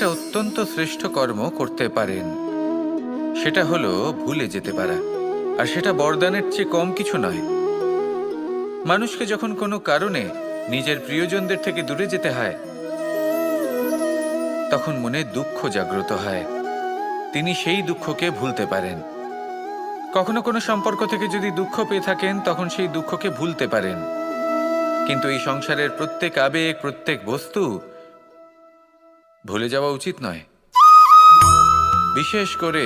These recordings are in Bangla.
একটা অত্যন্ত শ্রেষ্ঠ কর্ম করতে পারেন, সেটা হলো ভুলে যেতে পারা। আর সেটা বরদানের চেয়ে কম কিছু নয়। মানুষকে যখন কোনো কারণে নিজের প্রিয়জনদের থেকে দূরে যেতে হয়, তখন মনে দুঃখ জাগ্রত হয়। তিনি সেই দুঃখকে ভুলতে পারেন। কখনো কোনো সম্পর্ক থেকে যদি দুঃখ পেয়ে থাকেন, তখন সেই দুঃখকে ভুলতে পারেন। কিন্তু এই সংসারের প্রত্যেক আবেগ, প্রত্যেক বস্তু ভুলে যাওয়া উচিত নয়। বিশেষ করে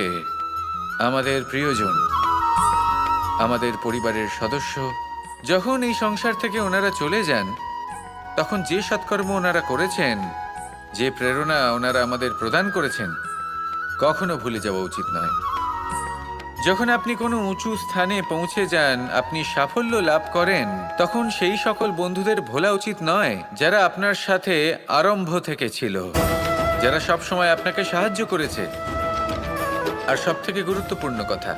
আমাদের প্রিয়জন, আমাদের পরিবারের সদস্য। যখন এই সংসার থেকে ওনারা চলে যান, তখন যে সৎকর্ম ওনারা করেছেন, যে প্রেরণা ওনারা আমাদের প্রদান করেছেন, কখনো ভুলে যাওয়া উচিত নয়। যখন আপনি কোনো উঁচু স্থানে পৌঁছে যান, আপনি সাফল্য লাভ করেন, তখন সেই সকল বন্ধুদের ভোলা উচিত নয় যারা আপনার সাথে আরম্ভ থেকে ছিল, যারা সব সময় আপনাকে সাহায্য করেছে। আর সবথেকে গুরুত্বপূর্ণ কথা,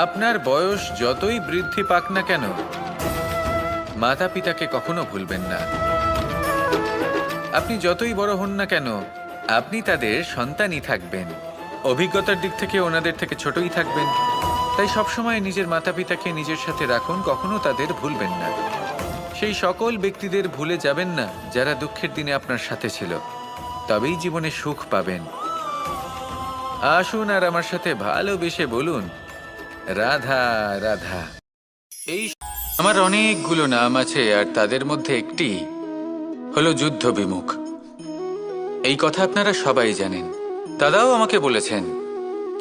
আপনার বয়স যতই বৃদ্ধি পাক না কেন, মাতা পিতাকে কখনো ভুলবেন না। আপনি যতই বড় হন না কেন, আপনি তাদের সন্তানই থাকবেন। অভিজ্ঞতার দিক থেকে ওনাদের থেকে ছোটই থাকবেন। তাই সবসময় নিজের মাতা পিতাকে নিজের সাথে রাখুন, কখনো তাদের ভুলবেন না। সেই সকল ব্যক্তিদের ভুলে যাবেন না যারা দুঃখের দিনে আপনার সাথে ছিল, তবেই জীবনে সুখ পাবেন। আসুন আর আমার সাথে ভালোবেসে বলুন, রাধা রাধা। এই আমার অনেকগুলো নাম আছে, আর তাদের মধ্যে একটি হলো যুদ্ধ বিমুখ। এই কথা আপনারা সবাই জানেন। দাদাও আমাকে বলেছেন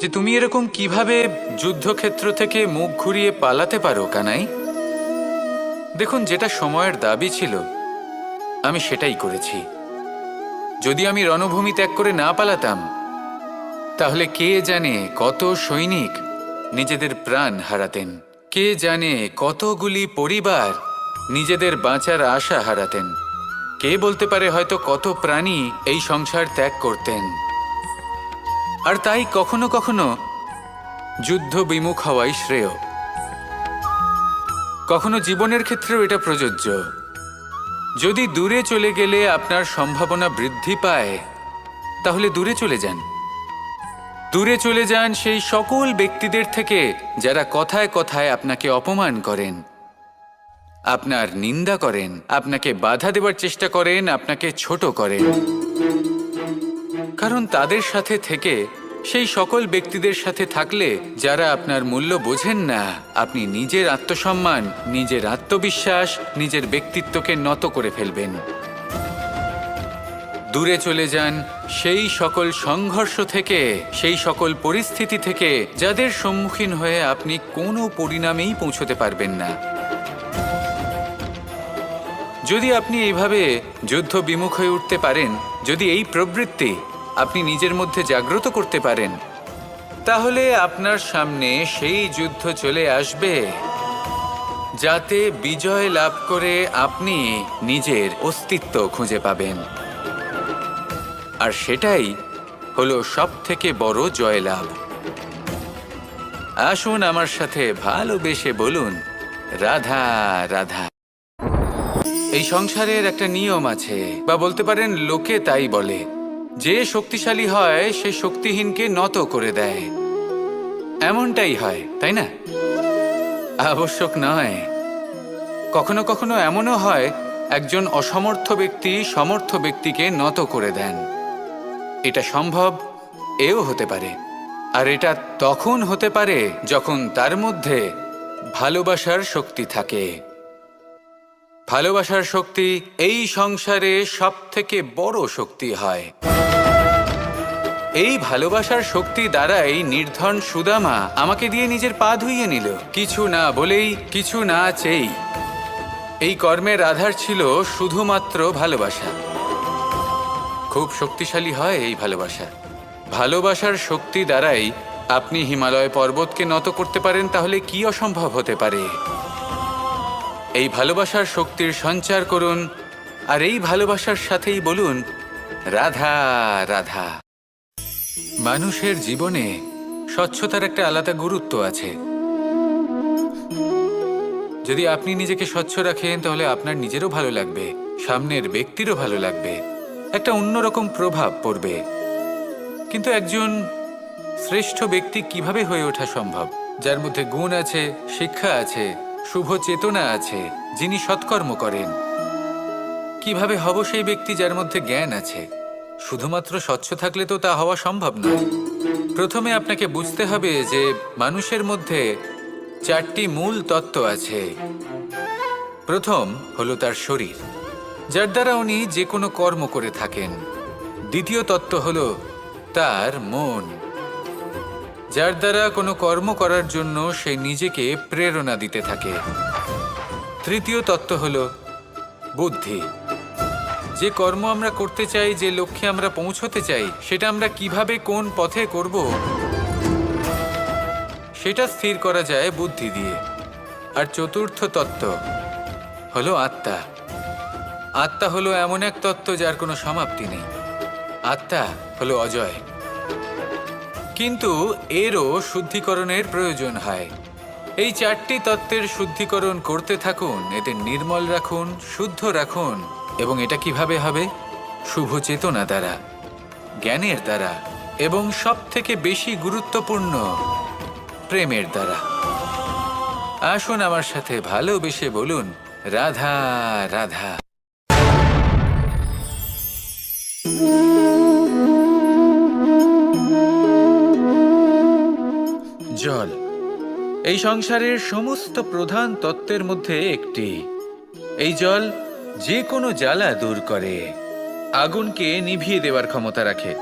যে তুমি এরকম কিভাবে যুদ্ধক্ষেত্র থেকে মুখ ঘুরিয়ে পালাতে পারো কানাই। দেখুন, যেটা সময়ের দাবি ছিল আমি সেটাই করেছি। যদি আমি রণভূমি ত্যাগ করে না পালাতাম, তাহলে কে জানে কত সৈনিক নিজেদের প্রাণ হারাতেন, কে জানে কতগুলি পরিবার নিজেদের বাঁচার আশা হারাতেন, কে বলতে পারে হয়তো কত প্রাণী এই সংসার ত্যাগ করতেন। আর তাই কখনো কখনো যুদ্ধ বিমুখ হওয়াই শ্রেয়। কখনো জীবনের ক্ষেত্রেও এটা প্রযোজ্য। যদি দূরে চলে গেলে আপনার সম্ভাবনা বৃদ্ধি পায়, তাহলে দূরে চলে যান। দূরে চলে যান সেই সকল ব্যক্তিদের থেকে যারা কথায় কথায় আপনাকে অপমান করেন, আপনার নিন্দা করেন, আপনাকে বাধা দেওয়ার চেষ্টা করেন, আপনাকে ছোট করেন। কারণ তাদের সাথে থেকে, সেই সকল ব্যক্তিদের সাথে থাকলে যারা আপনার মূল্য বোঝেন না, আপনি নিজের আত্মসম্মান, নিজের আত্মবিশ্বাস, নিজের ব্যক্তিত্বকে নত করে ফেলবেন। দূরে চলে যান সেই সকল সংঘর্ষ থেকে, সেই সকল পরিস্থিতি থেকে যাদের সম্মুখীন হয়ে আপনি কোনো পরিণামেই পৌঁছতে পারবেন না। যদি আপনি এইভাবে যুদ্ধ বিমুখ হয়ে উঠতে পারেন, যদি এই প্রবৃত্তি আপনি নিজের মধ্যে জাগ্রত করতে পারেন, তাহলে আপনার সামনে সেই যুদ্ধ চলে আসবে যাতে বিজয় লাভ করে আপনি নিজের অস্তিত্ব খুঁজে পাবেন। আর সেটাই হলো সবথেকে বড় জয়লাভ। আসুন আমার সাথে ভালোবেসে বলুন, রাধা রাধা। এই সংসারের একটা নিয়ম আছে, বা বলতে পারেন লোকে তাই বলে, যে শক্তিশালী হয় সে শক্তিহীনকে নত করে দেয়। এমনটাই হয়, তাই না? আবশ্যক নয়। কখনো কখনো এমনও হয় একজন অসমর্থ ব্যক্তি সমর্থ ব্যক্তিকে নত করে দেন। এটা সম্ভব, এও হতে পারে। আর এটা তখন হতে পারে যখন তার মধ্যে ভালোবাসার শক্তি থাকে। ভালোবাসার শক্তি এই সংসারে সবথেকে বড় শক্তি হয়। এই ভালোবাসার শক্তি দ্বারাই নির্ধন সুদামা আমাকে দিয়ে নিজের পা ধুইয়ে নিল, কিছু না বলেই, কিছু না চেয়েই। এই কর্মের আধার ছিল শুধুমাত্র ভালোবাসা। খুব শক্তিশালী হয় এই ভালোবাসা। ভালোবাসার শক্তি দ্বারাই আপনি হিমালয় পর্বতকে নত করতে পারেন, তাহলে কি অসম্ভব হতে পারে? এই ভালোবাসার শক্তির সঞ্চার করুন, আর এই ভালোবাসার সাথেই বলুন, রাধা রাধা। মানুষের জীবনে স্বচ্ছতার একটা আলাদা গুরুত্ব আছে। যদি আপনি নিজেকে স্বচ্ছ রাখেন, তাহলে আপনার নিজেরও ভালো লাগবে, সামনের ব্যক্তিরও ভালো লাগবে, একটা অন্যরকম প্রভাব পড়বে। কিন্তু একজন শ্রেষ্ঠ ব্যক্তি কিভাবে হয়ে ওঠা সম্ভব, যার মধ্যে গুণ আছে, শিক্ষা আছে, শুভ চেতনা আছে, যিনি সৎকর্ম করেন? কিভাবে হব সেই ব্যক্তি যার মধ্যে জ্ঞান আছে? শুধুমাত্র স্বচ্ছ থাকলে তো তা হওয়া সম্ভব নয়। প্রথমে আপনাকে বুঝতে হবে যে মানুষের মধ্যে 4টি মূল তত্ত্ব আছে। প্রথম হলো তার শরীর, যার দ্বারা উনি যে কোনো কর্ম করে থাকেন। দ্বিতীয় তত্ত্ব হলো তার মন, যার দ্বারা কোনো কর্ম করার জন্য সে নিজেকে প্রেরণা দিতে থাকে। তৃতীয় তত্ত্ব হলো বুদ্ধি, যে কর্ম আমরা করতে চাই, যে লক্ষ্যে আমরা পৌঁছতে চাই, সেটা আমরা কিভাবে কোন পথে করব সেটা স্থির করা যায় বুদ্ধি দিয়ে। আর চতুর্থ তত্ত্ব হলো আত্মা। আত্মা হলো এমন এক তত্ত্ব যার কোনো সমাপ্তি নেই। আত্মা হলো অজয়। কিন্তু এরও শুদ্ধিকরণের প্রয়োজন হয়। এই 4টি তত্ত্বের শুদ্ধিকরণ করতে থাকুন, এদের নির্মল রাখুন, শুদ্ধ রাখুন। এবং এটা কিভাবে হবে? শুভ চেতনা দ্বারা, জ্ঞানের দ্বারা, এবং সবথেকে বেশি গুরুত্বপূর্ণ প্রেমের দ্বারা। আসুন আমার সাথে ভালোবেসে বলুন, রাধা রাধা। জল এই সংসারের সমস্ত প্রধান তত্ত্বের মধ্যে একটি। এই জল যে কোনো জ্বালা দূর করে, আগুনকে নিভিয়ে দেওয়ার ক্ষমতা রাখে,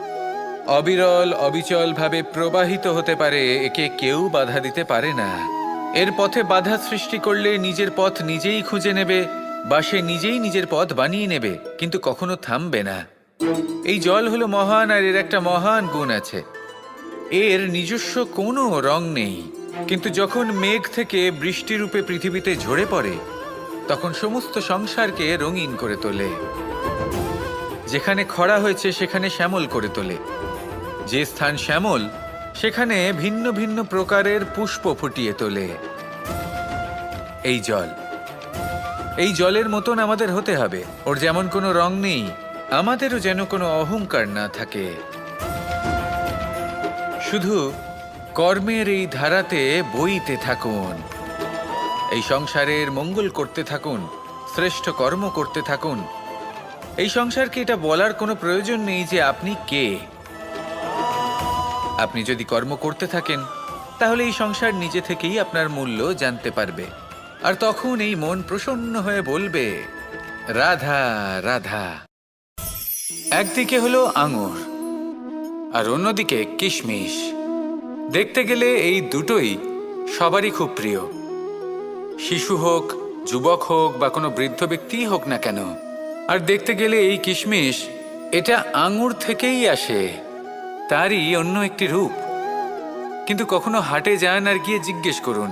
অবিরল অবিচল ভাবে প্রবাহিত হতে পারে, একে কেউ বাধা দিতে পারে না। এর পথে বাধা সৃষ্টি করলে নিজের পথ নিজেই খুঁজে নেবে, বা সে নিজেই নিজের পথ বানিয়ে নেবে, কিন্তু কখনো থামবে না। এই জল হলো মহান, আর এর একটা মহান গুণ আছে, এর নিজস্ব কোনো রং নেই। কিন্তু যখন মেঘ থেকে বৃষ্টিরূপে পৃথিবীতে ঝরে পড়ে, তখন সমস্ত সংসারকে রঙিন করে তোলে। যেখানে খরা হয়েছে সেখানে শ্যামল করে তোলে, যে স্থান শ্যামল সেখানে ভিন্ন ভিন্ন প্রকারের পুষ্প ফুটিয়ে তোলে। এই জল, এই জলের মতন আমাদের হতে হবে। ওর যেমন কোনো রং নেই, আমাদেরও যেন কোনো অহংকার না থাকে। শুধু কর্মের এই ধারাতে বইতে থাকুন, এই সংসারের মঙ্গল করতে থাকুন, শ্রেষ্ঠ কর্ম করতে থাকুন। এই সংসারকে এটা বলার কোনো প্রয়োজন নেই যে আপনি কে। আপনি যদি কর্ম করতে থাকেন, তাহলে এই সংসার নিজে থেকেই আপনার মূল্য জানতে পারবে। আর তখন এই মন প্রসন্ন হয়ে বলবে, রাধা রাধা। একদিকে হলো আঙুর, আর অন্যদিকে কিশমিশ। দেখতে গেলে এই দুটোই সবারই খুব প্রিয়, শিশু হোক, যুবক হোক, বা কোনো বৃদ্ধ ব্যক্তিই হোক না কেন। আর দেখতে গেলে এই কিশমিশ, এটা আঙুর থেকেই আসে, তারই অন্য একটি রূপ। কিন্তু কখনো হাটে যান আর গিয়ে জিজ্ঞেস করুন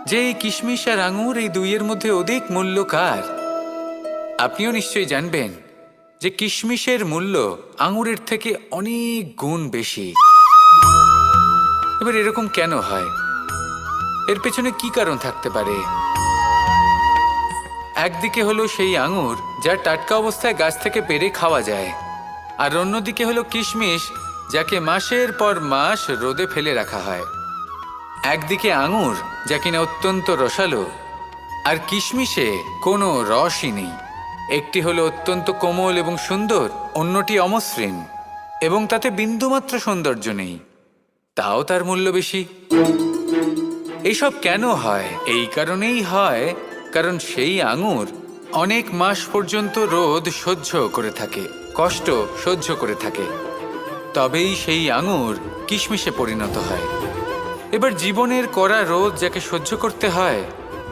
যে এই কিশমিশ আর আঙুর, এই দুইয়ের মধ্যে অধিক মূল্য কার? আপনিও নিশ্চয়ই জানবেন যে কিশমিশের মূল্য আঙুরের থেকে অনেক গুণ বেশি। এবার এরকম কেন হয়? এর পেছনে কি কারণ থাকতে পারে? একদিকে হলো সেই আঙুর যা টাটকা অবস্থায় গাছ থেকে পেড়ে খাওয়া যায়, আর অন্যদিকে হলো কিশমিশ যাকে মাসের পর মাস রোদে ফেলে রাখা হয়। একদিকে আঙুর যা কিনা অত্যন্ত রসালো, আর কিশমিশে কোনো রসই নেই। একটি হলো অত্যন্ত কোমল এবং সুন্দর, অন্যটি অমসৃণ এবং তাতে বিন্দুমাত্র সৌন্দর্য নেই, তাও তার মূল্য বেশি। এইসব কেন হয়? এই কারণেই হয় কারণ সেই আঙুর অনেক মাস পর্যন্ত রোদ সহ্য করে থাকে, কষ্ট সহ্য করে থাকে, তবেই সেই আঙুর কিশমিশে পরিণত হয়। এবার জীবনের কড়া রোদ যাকে সহ্য করতে হয়,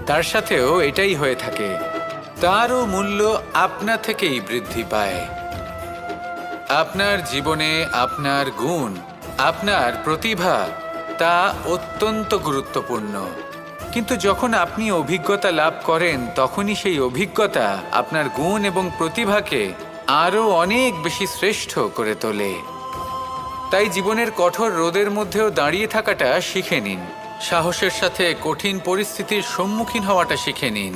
তার সাথেও এটাই হয়ে থাকে, তারও মূল্য আপনা থেকেই বৃদ্ধি পায়। আপনার জীবনে আপনার গুণ, আপনার প্রতিভা, তা অত্যন্ত গুরুত্বপূর্ণ। কিন্তু যখন আপনি অভিজ্ঞতা লাভ করেন, তখনই সেই অভিজ্ঞতা আপনার গুণ এবং প্রতিভাকে আরও অনেক বেশি শ্রেষ্ঠ করে তোলে। তাই জীবনের কঠোর রোদের মধ্যেও দাঁড়িয়ে থাকাটা শিখে নিন, সাহসের সাথে কঠিন পরিস্থিতির সম্মুখীন হওয়াটা শিখে নিন।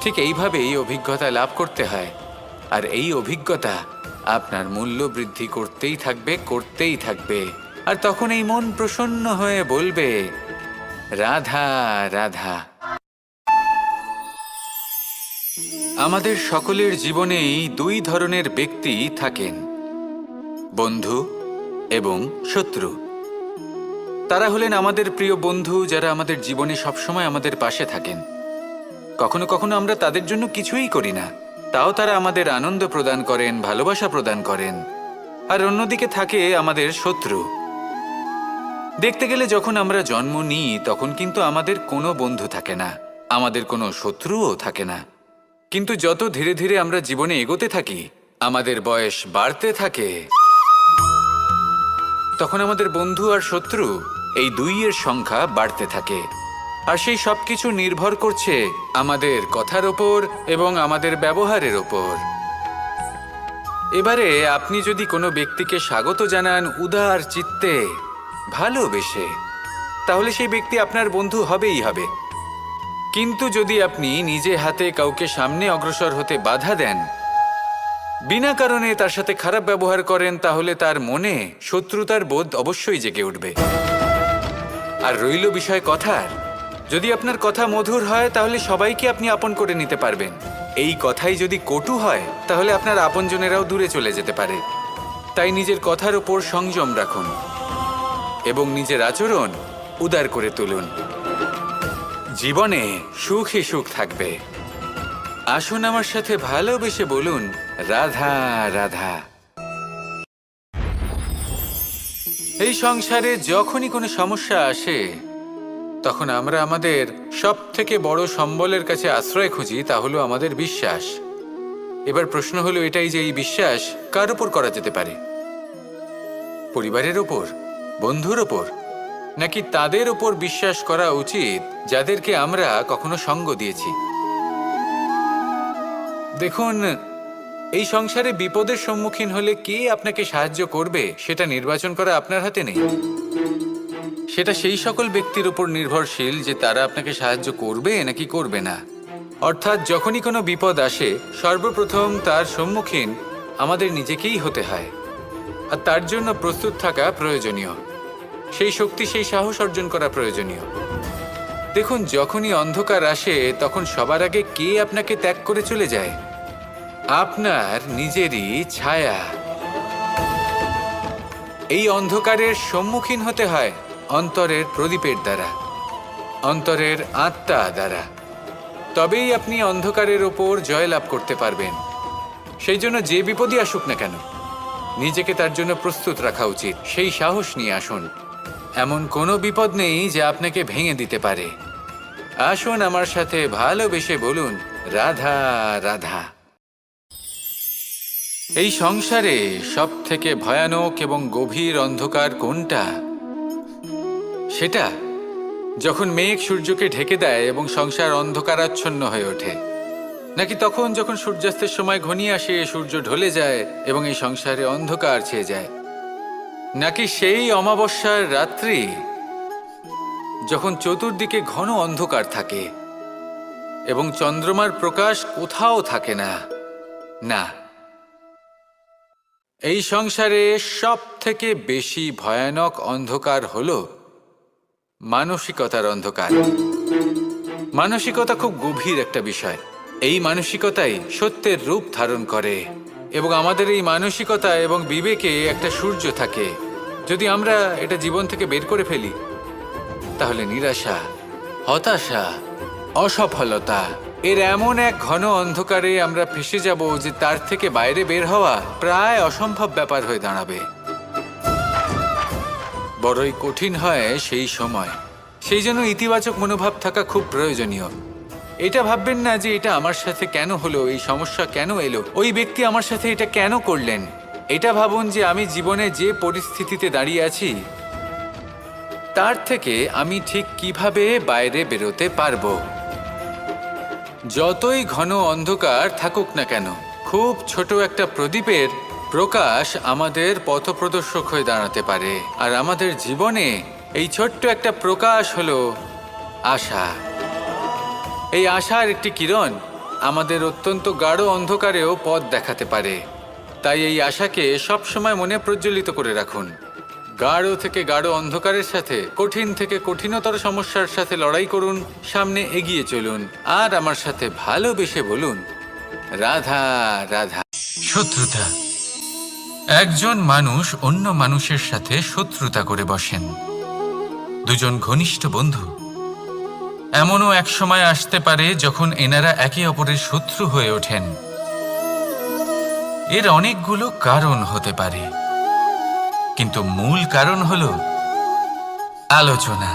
ঠিক এইভাবেই অভিজ্ঞতা লাভ করতে হয়, আর এই অভিজ্ঞতা আপনার মূল্য বৃদ্ধি করতেই থাকবে, করতেই থাকবে। আর তখন এই মন প্রসন্ন হয়ে বলবে, রাধা রাধা। আমাদের সকলের জীবনেই দুই ধরনের ব্যক্তি থাকেন, বন্ধু এবং শত্রু। তারা হলেন আমাদের প্রিয় বন্ধু, যারা আমাদের জীবনে সবসময় আমাদের পাশে থাকেন। কখনো কখনো আমরা তাদের জন্য কিছুই করি না, তাও তারা আমাদের আনন্দ প্রদান করেন, ভালোবাসা প্রদান করেন। আর অন্যদিকে থাকে আমাদের শত্রু। দেখতে গেলে যখন আমরা জন্ম নিই তখন কিন্তু আমাদের কোনো বন্ধু থাকে না, আমাদের কোনো শত্রুও থাকে না। কিন্তু যত ধীরে ধীরে আমরা জীবনে এগোতে থাকি, আমাদের বয়স বাড়তে থাকে, তখন আমাদের বন্ধু আর শত্রু এই দুইয়ের সংখ্যা বাড়তে থাকে। আর সেই সব কিছু নির্ভর করছে আমাদের কথার ওপর এবং আমাদের ব্যবহারের ওপর। এবারে আপনি যদি কোনো ব্যক্তিকে স্বাগত জানান উদার চিত্তে, ভালোবেসে, তাহলে সেই ব্যক্তি আপনার বন্ধু হবেই হবে। কিন্তু যদি আপনি নিজে হাতে কাউকে সামনে অগ্রসর হতে বাধা দেন, বিনা কারণে তার সাথে খারাপ ব্যবহার করেন, তাহলে তার মনে শত্রুতার বোধ অবশ্যই জেগে উঠবে। আর রইল বিষয় কথার, যদি আপনার কথা মধুর হয় তাহলে সবাইকে আপনি আপন করে নিতে পারবেন। এই কথাই যদি কটু হয় তাহলে আপনার আপনজনেরাও দূরে চলে যেতে পারে। তাই নিজের কথার ওপর সংযম রাখুন এবং নিজের আচরণ উদার করে তুলুন। জীবনে সুখে সুখ থাকবে। আসুন আমার সাথে ভালোবেসে বলুন, রাধা রাধা। এই সংসারে যখনই কোনো সমস্যা আসে তখন আমরা আমাদের সব থেকে বড় সম্বলের কাছে আশ্রয় খুঁজি, তা হলো আমাদের বিশ্বাস। এবার প্রশ্ন হলো এটাই যে এই বিশ্বাস কার উপর করা যেতে পারে? পরিবারের ওপর, বন্ধুর ওপর, নাকি তাদের ওপর বিশ্বাস করা উচিত যাদেরকে আমরা কখনো সঙ্গ দিয়েছি? দেখুন, এই সংসারে বিপদের সম্মুখীন হলে কে আপনাকে সাহায্য করবে সেটা নির্বাচন করা আপনার হাতে নেই। সেটা সেই সকল ব্যক্তির উপর নির্ভরশীল যে তারা আপনাকে সাহায্য করবে নাকি করবে না। অর্থাৎ যখনই কোনো বিপদ আসে সর্বপ্রথম তার সম্মুখীন আমাদের নিজেকেই হতে হয়। আর তার জন্য প্রস্তুত থাকা প্রয়োজনীয়, সেই শক্তি, সেই সাহস অর্জন করা প্রয়োজনীয়। দেখুন, যখনই অন্ধকার আসে তখন সবার আগে কে আপনাকে ত্যাগ করে চলে যায়? আপনার নিজেরই ছায়া। এই অন্ধকারের সম্মুখীন হতে হয় অন্তরের প্রদীপের দ্বারা, অন্তরের আত্মা দ্বারা। তবেই আপনি অন্ধকারের ওপর জয়লাভ করতে পারবেন। সেই জন্য যে বিপদই আসুক না কেন নিজেকে তার জন্য প্রস্তুত রাখা উচিত। সেই সাহস নিয়ে আসুন। এমন কোনো বিপদ নেই যা আপনাকে ভেঙে দিতে পারে। আসুন আমার সাথে ভালোবেসে বলুন, রাধা রাধা। এই সংসারে সব থেকে ভয়ানক এবং গভীর অন্ধকার কোনটা? সেটা যখন মেঘ সূর্যকে ঢেকে দেয় এবং সংসার অন্ধকারাচ্ছন্ন হয়ে ওঠে, নাকি তখন যখন সূর্যাস্তের সময় ঘনিয়ে আসে, সূর্য ঢলে যায় এবং এই সংসারে অন্ধকার ছেয়ে যায়, নাকি সেই অমাবস্যার রাত্রি যখন চতুর্দিকে ঘন অন্ধকার থাকে এবং চন্দ্রমার প্রকাশ কোথাও থাকে না? না, এই সংসারে সব থেকে বেশি ভয়ানক অন্ধকার হলো মানসিকতার অন্ধকার। মানসিকতা খুব গভীর একটা বিষয়। এই মানসিকতাই সত্যের রূপ ধারণ করে এবং আমাদের এই মানসিকতা এবং বিবেকে একটা সূর্য থাকে। যদি আমরা এটা জীবন থেকে বের করে ফেলি তাহলে নিরাশা, হতাশা, অসফলতা এর এমন এক ঘন অন্ধকারে আমরা ফেসে যাব যে তার থেকে বাইরে বের হওয়া প্রায় অসম্ভব ব্যাপার হয়ে দাঁড়াবে। বড়ই কঠিন হয় সেই সময়। সেই জন্য ইতিবাচক মনোভাব থাকা খুব প্রয়োজনীয়। এটা ভাববেন না যে এটা আমার সাথে কেন হলো, এই সমস্যা কেন এলো, ওই ব্যক্তি আমার সাথে এটা কেন করলেন। এটা ভাবুন যে আমি জীবনে যে পরিস্থিতিতে দাঁড়িয়ে আছি তার থেকে আমি ঠিক কিভাবে বাইরে বেরোতে পারবো। যতই ঘন অন্ধকার থাকুক না কেন, খুব ছোট একটা প্রদীপের প্রকাশ আমাদের পথপ্রদর্শক হয়ে দাঁড়াতে পারে। আর আমাদের জীবনে এই ছোট্ট একটা প্রকাশ হলো আশা। এই আশার একটি কিরণ আমাদের অত্যন্ত গাঢ় অন্ধকারেও পথ দেখাতে পারে। তাই এই আশাকে সব সময় মনে প্রজ্বলিত করে রাখুন। গাঢ় থেকে গাঢ় অন্ধকারের সাথে, কঠিন থেকে কঠিনতর সমস্যার সাথে লড়াই করুন, সামনে এগিয়ে চলুন, আর আমার সাথে ভালোবেসে বলুন, রাধা রাধা। শত্রুতা। একজন মানুষ অন্য মানুষের সাথে শত্রুতা করে বসেন। দুজন ঘনিষ্ঠ বন্ধু, এমনও এক সময় আসতে পারে যখন এনারা একে অপরের শত্রু হয়ে ওঠেন। এর অনেকগুলো কারণ হতে পারে, কিন্তু মূল কারণ হলো আলোচনা।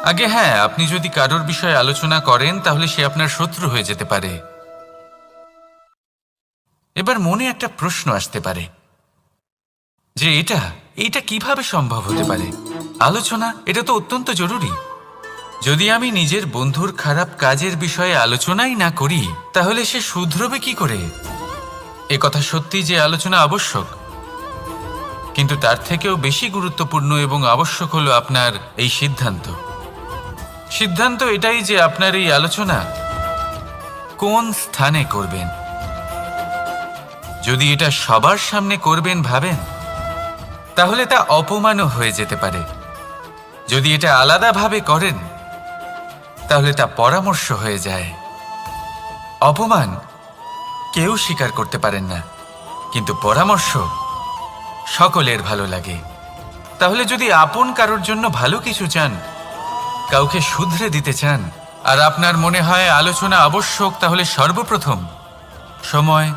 আগে হ্যাঁ, আপনি যদি কারোর বিষয়ে আলোচনা করেন তাহলে সে আপনার শত্রু হয়ে যেতে পারে। এবার মনে একটা প্রশ্ন আসতে পারে যে এটা কিভাবে সম্ভব হতে পারে? আলোচনা, এটা তো অত্যন্ত জরুরি। যদি আমি নিজের বন্ধুর খারাপ কাজের বিষয়ে আলোচনাই না করি তাহলে সে শুধরবে কি করে? এ কথা সত্যি যে আলোচনা আবশ্যক, কিন্তু তার থেকেও বেশি গুরুত্বপূর্ণ এবং আবশ্যক হলো আপনার এই সিদ্ধান্ত এটাই যে আপনার এই আলোচনা কোন স্থানে করবেন। যদি এটা সবার সামনে করবেন ভাবেন, তাহলে তা অপমানও হয়ে যেতে পারে। যদি এটা আলাদাভাবে করেন তাহলে তা পরামর্শ হয়ে যায়। অপমান কেউ স্বীকার করতে পারেন না, কিন্তু পরামর্শ সকলের ভালো লাগে। তাহলে যদি আপন কারোর জন্য ভালো কিছু চান, কাউকে শুধরে দিতে চান, আর আপনার মনে হয় আলোচনা আবশ্যক, তাহলে সর্বপ্রথম সময়,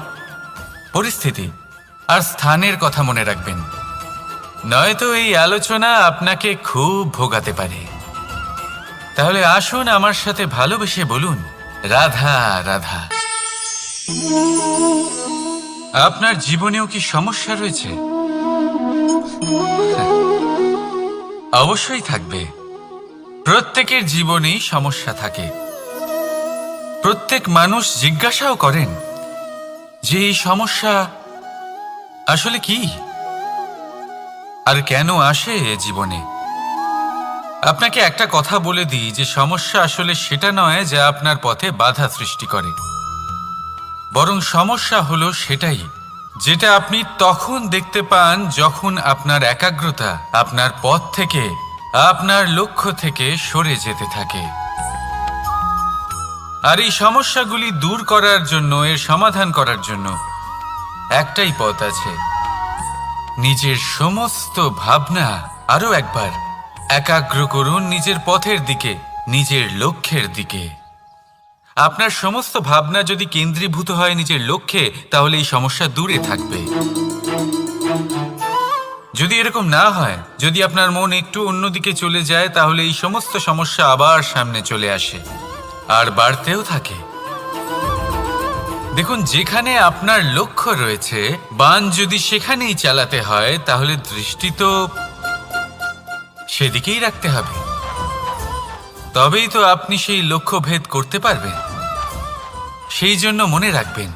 পরিস্থিতি আর স্থানের কথা মনে রাখবেন। নয়তো এই আলোচনা আপনাকে খুব ভোগাতে পারে। তাহলে আসুন আমার সাথে ভালোবেসে বলুন, রাধা রাধা। আপনার জীবনেও কি সমস্যা রয়েছে? অবশ্যই থাকবে। প্রত্যেকের জীবনেই সমস্যা থাকে। প্রত্যেক মানুষ জিজ্ঞাসাও করেন যে এই সমস্যা আসলে কি আর কেন আসে এ জীবনে। আপনাকে একটা কথা বলে দিই যে সমস্যা আসলে সেটা নয় যা আপনার পথে বাধা সৃষ্টি করে, বরং সমস্যা হলো সেটাই যেটা আপনি তখন দেখতে পান যখন আপনার একাগ্রতা আপনার পথ থেকে, আপনার লক্ষ্য থেকে সরে যেতে থাকে। আর এই সমস্যাগুলি দূর করার জন্য, এর সমাধান করার জন্য একটাই পথ আছে। নিজের সমস্ত ভাবনা আরো একবার একাগ্র করুন নিজের পথের দিকে, নিজের লক্ষ্যের দিকে। আপনার সমস্ত ভাবনা যদি কেন্দ্রীভূত হয় নিজের লক্ষ্যে, তাহলে এই সমস্যা দূরে থাকবে। যদি এরকম না হয়, যদি আপনার মন একটু অন্যদিকে চলে যায়, তাহলে এই সমস্ত সমস্যা আবার সামনে চলে আসে আর বাড়তেও থাকে। দেখুন, যেখানে আপনার লক্ষ্য রয়েছে, বাণ যদি সেখানেই চালাতে হয়, তাহলে দৃষ্টি তো সেদিকেই রাখতে হবে। তবেই তো আপনি সেই লক্ষ্য ভেদ করতে পারবেন। সেই জন্য মনে রাখবেন,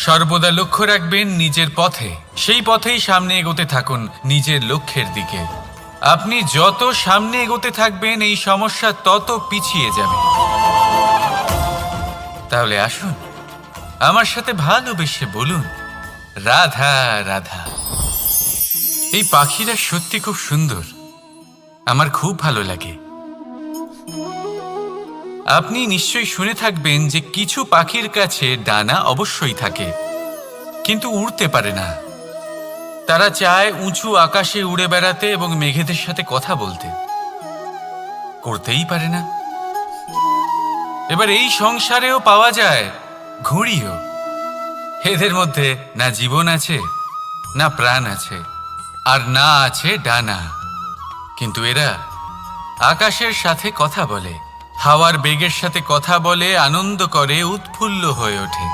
সর্বদা লক্ষ্য রাখবেন নিজের পথে, সেই পথেই সামনে এগোতে থাকুন নিজের লক্ষ্যের দিকে। আপনি যত সামনে এগোতে থাকবেন এই সমস্যা তত পিছিয়ে যাবে। তাহলে আসুন আমার সাথে ভালোবেসে বলুন, রাধা রাধা। এই পাখিরা সত্যি খুব সুন্দর, আমার খুব ভালো লাগে। আপনি নিশ্চয়ই শুনে থাকবেন যে কিছু পাখির কাছে ডানা অবশ্যই থাকে, কিন্তু উড়তে পারে না। তারা চায় উঁচু আকাশে উড়ে বেড়াতে এবং মেঘেদের সাথে কথা বলতে, করতেই পারে না। এবার এই সংসারেও পাওয়া যায় ঘুড়িও। এদের মধ্যে না জীবন আছে, না প্রাণ আছে, আর না আছে ডানা, কিন্তু এরা আকাশের সাথে কথা বলে, হাওয়ার বেগের সাথে কথা বলে, আনন্দ করে, উৎফুল্ল হয়ে ওঠে।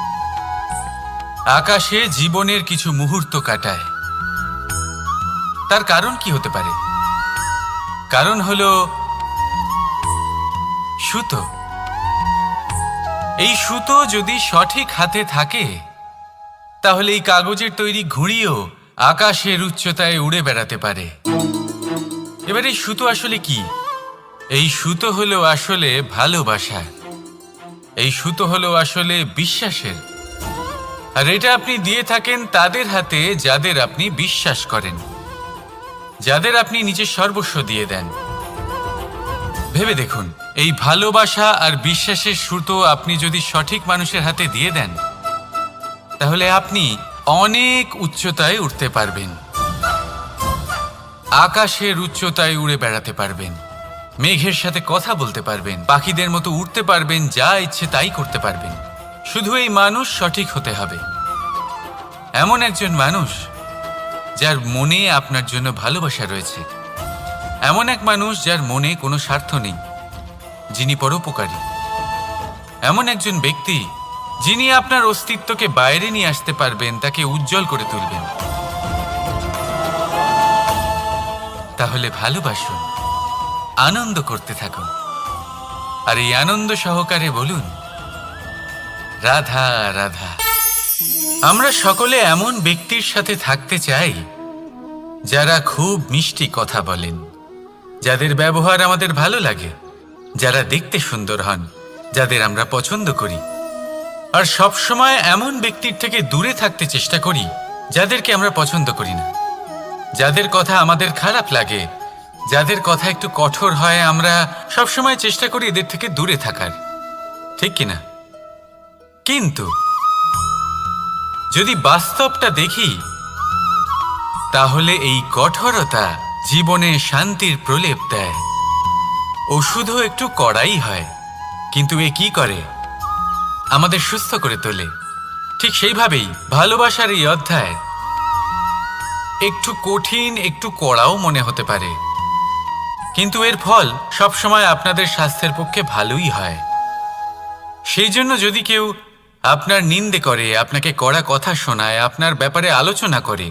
আকাশে জীবনের কিছু মুহূর্ত কাটায়। তার কারণ কি হতে পারে? কারণ হলো সুতো। এই সুতো যদি সঠিক হাতে থাকে, তাহলে এই কাগজের তৈরি ঘুড়িও আকাশের উচ্চতায় উড়ে বেড়াতে পারে। এবার এই সুতো আসলে কি? এই সুতো হলো আসলে ভালোবাসা। এই সুতো হলো আসলে বিশ্বাসের। আর এটা আপনি দিয়ে থাকেন তাদের হাতে যাদের আপনি বিশ্বাস করেন, যাদের আপনি নিজের সর্বস্ব দিয়ে দেন। ভেবে দেখুন, এই ভালোবাসা আর বিশ্বাসের সুতো আপনি যদি সঠিক মানুষের হাতে দিয়ে দেন, তাহলে আপনি অনেক উচ্চতায় উঠতে পারবেন, আকাশের উচ্চতায় উড়ে বেড়াতে পারবেন, মেঘের সাথে কথা বলতে পারবেন, পাখিদের মতো উড়তে পারবেন, যা ইচ্ছে তাই করতে পারবেন। শুধু এই মানুষ সঠিক হতে হবে, এমন একজন মানুষ যার মনে আপনার জন্য ভালোবাসা রয়েছে, এমন এক মানুষ যার মনে কোনো স্বার্থ নেই, যিনি পরোপকারী, এমন একজন ব্যক্তি যিনি আপনার অস্তিত্বকে বাইরে নিয়ে আসতে পারবেন, তাকে উজ্জ্বল করে তুলবেন। তাহলে ভালোবাসুন, আনন্দ করতে থাকুন, আর এই আনন্দ সহকারে বলুন, রাধা রাধা। আমরা সকলে এমন ব্যক্তির সাথে থাকতে চাই যারা খুব মিষ্টি কথা বলেন, যাদের ব্যবহার আমাদের ভালো লাগে, যারা দেখতে সুন্দর হন, যাদের আমরা পছন্দ করি। আর সবসময় এমন ব্যক্তির থেকে দূরে থাকতে চেষ্টা করি যাদেরকে আমরা পছন্দ করি না, যাদের কথা আমাদের খারাপ লাগে, যাদের কথা একটু কঠোর হয়। আমরা সবসময় চেষ্টা করি এদের থেকে দূরে থাকার, ঠিক কিনা? কিন্তু যদি বাস্তবটা দেখি, তাহলে এই কঠোরতা জীবনে শান্তির প্রলেপ দেয়। ওষুধও একটু কড়াই হয়, কিন্তু এ কি করে? আমাদের সুস্থ করে তোলে। ঠিক সেইভাবেই ভালোবাসার এই অধ্যায় একটু কঠিন, একটু কড়াও মনে হতে পারে, কিন্তু এর ফল সবসময় আপনাদের স্বাস্থ্যের পক্ষে ভালোই হয়। সেই জন্য যদি কেউ আপনার নিন্দে করে, আপনাকে কড়া কথা শোনায়, আপনার ব্যাপারে আলোচনা করে,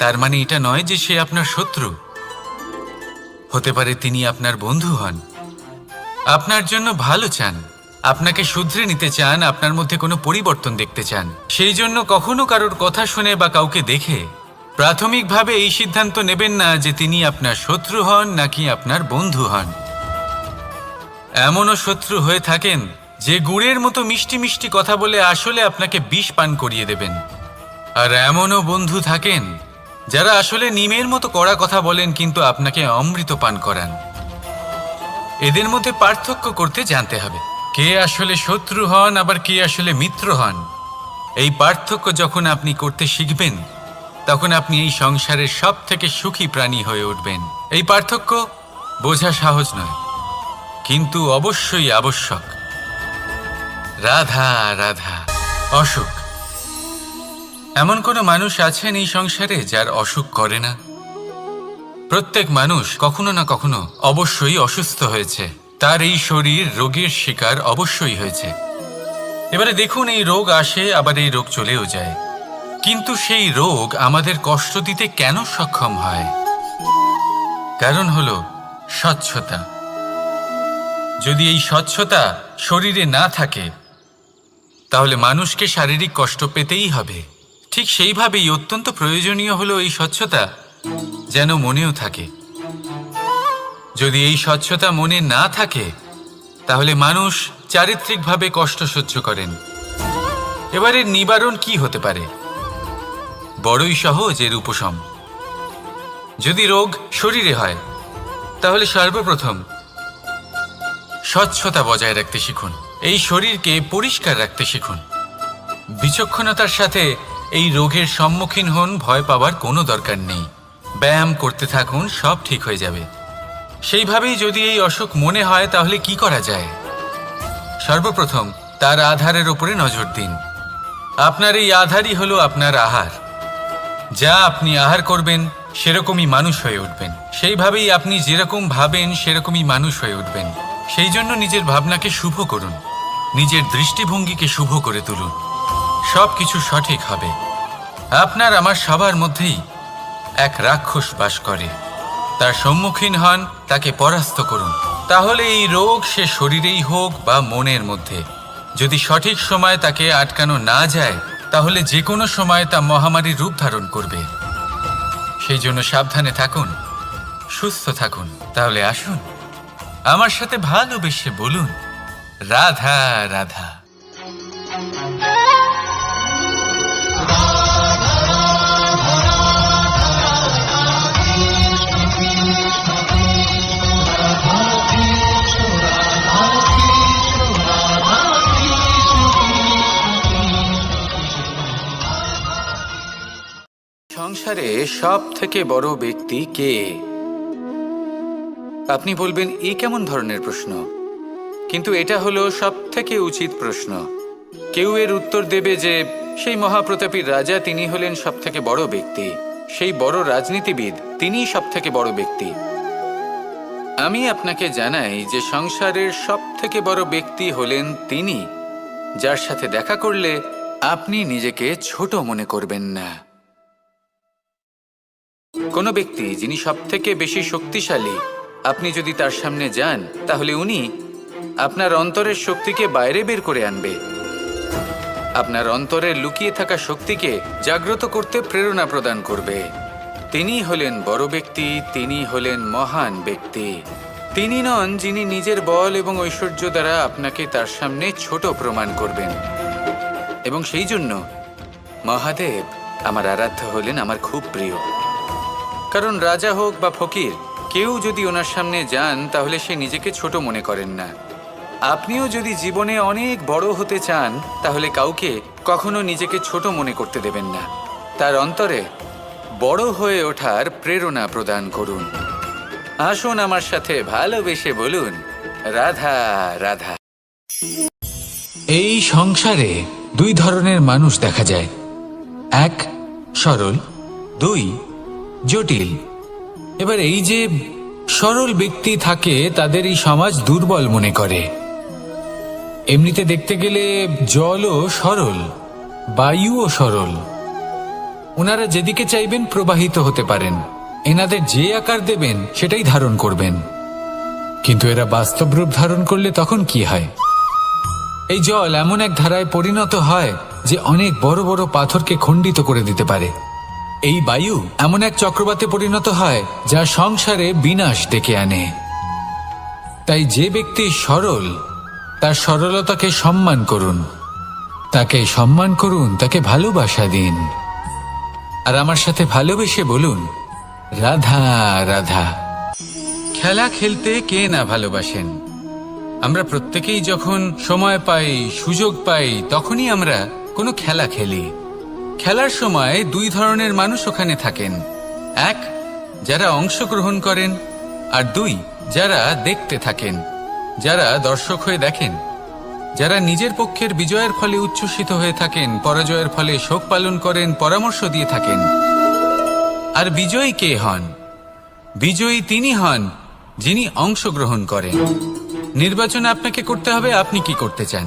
তার মানে এটা নয় যে সে আপনার শত্রু। হতে পারে তিনি আপনার বন্ধু হন, আপনার জন্য ভালো চান, আপনাকে শুধরে নিতে চান, আপনার মধ্যে কোনো পরিবর্তন দেখতে চান। সেই জন্য কখনো কারোর কথা শুনে বা কাউকে দেখে প্রাথমিকভাবে এই সিদ্ধান্ত নেবেন না যে তিনি আপনার শত্রু হন নাকি আপনার বন্ধু হন। এমনও শত্রু হয়ে থাকেন যে গুড়ের মতো মিষ্টি মিষ্টি কথা বলে আসলে আপনাকে বিষ পান করিয়ে দেবেন। আর এমনও বন্ধু থাকেন যারা আসলে নিমের মতো কড়া কথা বলেন, কিন্তু আপনাকে অমৃত পান করান। এদের মধ্যে পার্থক্য করতে জানতে হবে, কে আসলে শত্রু হন আবার কে আসলে মিত্র হন। এই পার্থক্য যখন আপনি করতে শিখবেন, তখন আপনি এই সংসারের সব থেকে সুখী প্রাণী হয়ে উঠবেন। এই পার্থক্য বোঝা সহজ নয়, কিন্তু অবশ্যই আবশ্যক। রাধা রাধা। অসুখ। এমন কোনো মানুষ আছেন এই সংসারে যার অসুখ করে না? প্রত্যেক মানুষ কখনো না কখনো অবশ্যই অসুস্থ হয়েছে, তার এই শরীর রোগের শিকার অবশ্যই হয়েছে। এবারে দেখুন, এই রোগ আসে আবার এই রোগ চলেও যায়, কিন্তু সেই রোগ আমাদের কষ্ট দিতে কেন সক্ষম হয়? কারণ হলো স্বচ্ছতা। যদি এই স্বচ্ছতা শরীরে না থাকে, তাহলে মানুষকে শারীরিক কষ্ট পেতেই হবে। ঠিক সেইভাবেই অত্যন্ত প্রয়োজনীয় হলো এই স্বচ্ছতা যেন মনেও থাকে। যদি এই স্বচ্ছতা মনে না থাকে, তাহলে মানুষ চারিত্রিকভাবে কষ্ট সহ্য করেন। এবারে নিবারণ কি হতে পারে? বড়ই সহজ এর উপশম। যদি রোগ শরীরে হয়, তাহলে সর্বপ্রথম স্বচ্ছতা বজায় রাখতে শিখুন, এই শরীরকে পরিষ্কার রাখতে শিখুন। বিচক্ষণতার সাথে এই রোগের সম্মুখীন হন, ভয় পাওয়ার কোনো দরকার নেই। ব্যায়াম করতে থাকুন, সব ঠিক হয়ে যাবে। সেইভাবেই যদি এই অসুখ মনে হয়, তাহলে কি করা যায়? সর্বপ্রথম তার আধারের উপরে নজর দিন। আপনার এই আধারই হলো আপনার আহার। যা আপনি আহার করবেন, সেরকমই মানুষ হয়ে উঠবেন। সেইভাবেই আপনি যেরকম ভাবেন, সেরকমই মানুষ হয়ে উঠবেন। সেই জন্য নিজের ভাবনাকে শুভ করুন, নিজের দৃষ্টিভঙ্গিকে শুভ করে তুলুন। সব কিছু সঠিক হবে। আপনার আমার সবার মধ্যেই এক রাক্ষস বাস করে, তার সম্মুখীন হন, তাকে পরাস্ত করুন। তাহলে এই রোগ সে শরীরেই হোক বা মনের মধ্যে, যদি সঠিক সময় তাকে আটকানো না যায়, তাহলে যে কোনো সময় তা মহামারীর রূপ ধারণ করবে। সেই জন্য সাবধানে থাকুন, সুস্থ থাকুন। তাহলে আসুন, আমার সাথে ভালোবেসে বলুন, রাধা রাধা। সংসারে সব থেকে বড় ব্যক্তি কে? আপনি বলবেন এ কেমন ধরনের প্রশ্ন, কিন্তু এটা হলো সব থেকে উচিত প্রশ্ন। কেউ এর উত্তর দেবে যে সেই মহাপ্রতাপী রাজা, তিনি হলেন সব থেকে বড় ব্যক্তি, সেই বড় রাজনীতিবিদ, তিনিই সব থেকে বড় ব্যক্তি। আমি আপনাকে জানাই যে সংসারের সব থেকে বড় ব্যক্তি হলেন তিনি, যার সাথে দেখা করলে আপনি নিজেকে ছোট মনে করবেন না। কোনো ব্যক্তি যিনি সব থেকে বেশি শক্তিশালী, আপনি যদি তার সামনে যান তাহলে উনি আপনার অন্তরের শক্তিকে বাইরে বের করে আনবে, আপনার অন্তরের লুকিয়ে থাকা শক্তিকে জাগ্রত করতে প্রেরণা প্রদান করবে। তিনি হলেন বড় ব্যক্তি, তিনি হলেন মহান ব্যক্তি। তিনি নন যিনি নিজের বল এবং ঐশ্বর্য দ্বারা আপনাকে তার সামনে ছোট প্রমাণ করবেন। এবং সেই জন্য মহাদেব আমার আরাধ্য হলেন আমার খুব প্রিয়। কারণ রাজা হোক বা ফকির, কেউ যদি ওনার সামনে যান তাহলে সে নিজেকে ছোট মনে করেন না। আপনিও যদি জীবনে অনেক বড় হতে চান তাহলে কাউকে কখনো নিজেকে ছোট মনে করতে দেবেন না। তার অন্তরে বড় হয়ে ওঠার প্রেরণা প্রদান করুন। আসুন আমার সাথে ভালোবেসে বলুন, রাধা রাধা। এই সংসারে দুই ধরনের মানুষ দেখা যায়, এক সরল, দুই জটিল। এবার এই যে সরল ব্যক্তি থাকে তাদের এই সমাজ দুর্বল মনে করে। এমনিতে দেখতে গেলে জলও সরল, বায়ুও সরল, ওনারা যেদিকে চাইবেন প্রবাহিত হতে পারেন, এনাদের যে আকার দেবেন সেটাই ধারণ করবেন। কিন্তু এরা বাস্তব রূপ ধারণ করলে তখন কি হয়? এই জল এমন এক ধারায় পরিণত হয় যে অনেক বড় বড় পাথরকে খণ্ডিত করে দিতে পারে। এই বায়ু এমন এক চক্রবাতে পরিণত হয় যা সংসারে বিনাশ ডেকে আনে। তাই যে ব্যক্তি সরল, তার সরলতাকে সম্মান করুন, তাকে সম্মান করুন, তাকে ভালোবাসা দিন। আর আমার সাথে ভালোবেসে বলুন, রাধা রাধা। খেলা খেলতে কে না ভালোবাসেন? আমরা প্রত্যেকেই যখন সময় পাই, সুযোগ পাই, তখনই আমরা কোনো খেলা খেলি। খেলার সময় দুই ধরনের মানুষ ওখানে থাকেন, এক যারা অংশগ্রহণ করেন, আর দুই যারা দেখতে থাকেন, যারা দর্শক হয়ে দেখেন, যারা নিজের পক্ষের বিজয়ের ফলে উচ্ছ্বসিত হয়ে থাকেন, পরাজয়ের ফলে শোক পালন করেন, পরামর্শ দিয়ে থাকেন। আর বিজয়ী কে হন? বিজয়ী তিনি হন যিনি অংশগ্রহণ করেন। নির্বাচন আপনাকে করতে হবে, আপনি কি করতে চান?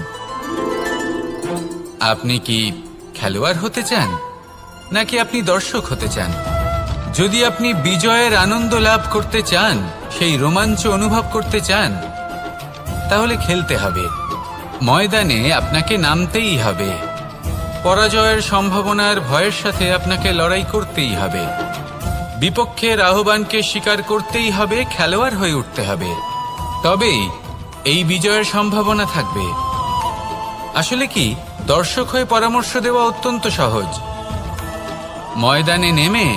আপনি কি খেলোয়াড় হতে চান, নাকি আপনি দর্শক হতে চান? যদি আপনি বিজয়ের আনন্দ লাভ করতে চান, সেই রোমাঞ্চ অনুভব করতে চান, তাহলে খেলতে হবে, ময়দানে আপনাকে নামতেই হবে। পরাজয়ের সম্ভাবনার ভয়ের সাথে আপনাকে লড়াই করতেই হবে, বিপক্ষের আহ্বানকে স্বীকার করতেই হবে, খেলোয়াড় হয়ে উঠতে হবে, তবেই এই বিজয়ের সম্ভাবনা থাকবে। আসলে কি, দর্শক হয়ে পরামর্শ দেওয়া অত্যন্ত সহজ, ময়দানে নেমে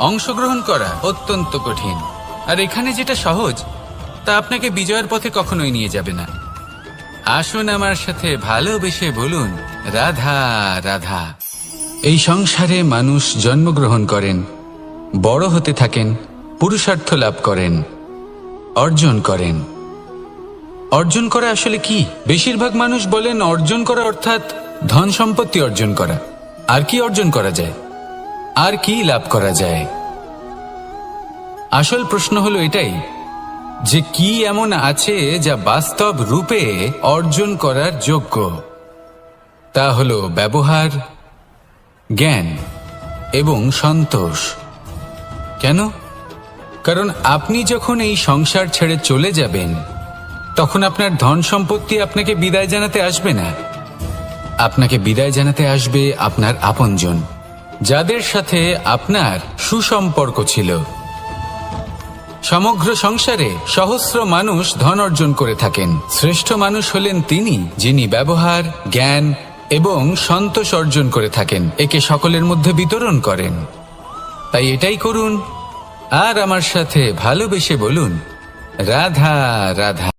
অংশগ্রহণ করা অত্যন্ত কঠিন। আর এখানে যেটা সহজ তা আপনাকে বিজয়ের পথে কখনোই নিয়ে যাবে না। আসুন আমার সাথে ভালোবেসে বলুন, রাধা রাধা। এই সংসারে মানুষ জন্মগ্রহণ করেন, বড় হতে থাকেন, পুরুষার্থ লাভ করেন, অর্জন করেন। অর্জন করা আসলে কি? বেশিরভাগ মানুষ বলেন অর্জন করা অর্থাৎ ধন সম্পত্তি অর্জন করা। আর কি অর্জন করা যায়? আর কি লাভ করা যায়? আসল প্রশ্ন হলো এটাই যে কি এমন আছে যা বাস্তব রূপে অর্জন করার যোগ্য। তা হলো ব্যবহার, জ্ঞান এবং সন্তোষ। কেন? কারণ আপনি যখন এই সংসার ছেড়ে চলে যাবেন তখন আপনার ধন সম্পত্তি আপনাকে বিদায় জানাতে আসবে না। আপনাকে বিদায় জানাতে আসবে আপনার আপনজন, যাদের সাথে আপনার সুসম্পর্ক ছিল। সমগ্র সংসারে সহস্র মানুষ ধন অর্জন করে থাকেন, শ্রেষ্ঠ মানুষ হলেন তিনি যিনি ব্যবহার, জ্ঞান এবং সন্তোষ অর্জন করে থাকেন, একে সকলের মধ্যে বিতরণ করেন। তাই এটাই করুন আর আমার সাথে ভালোবেসে বলুন, রাধা রাধা।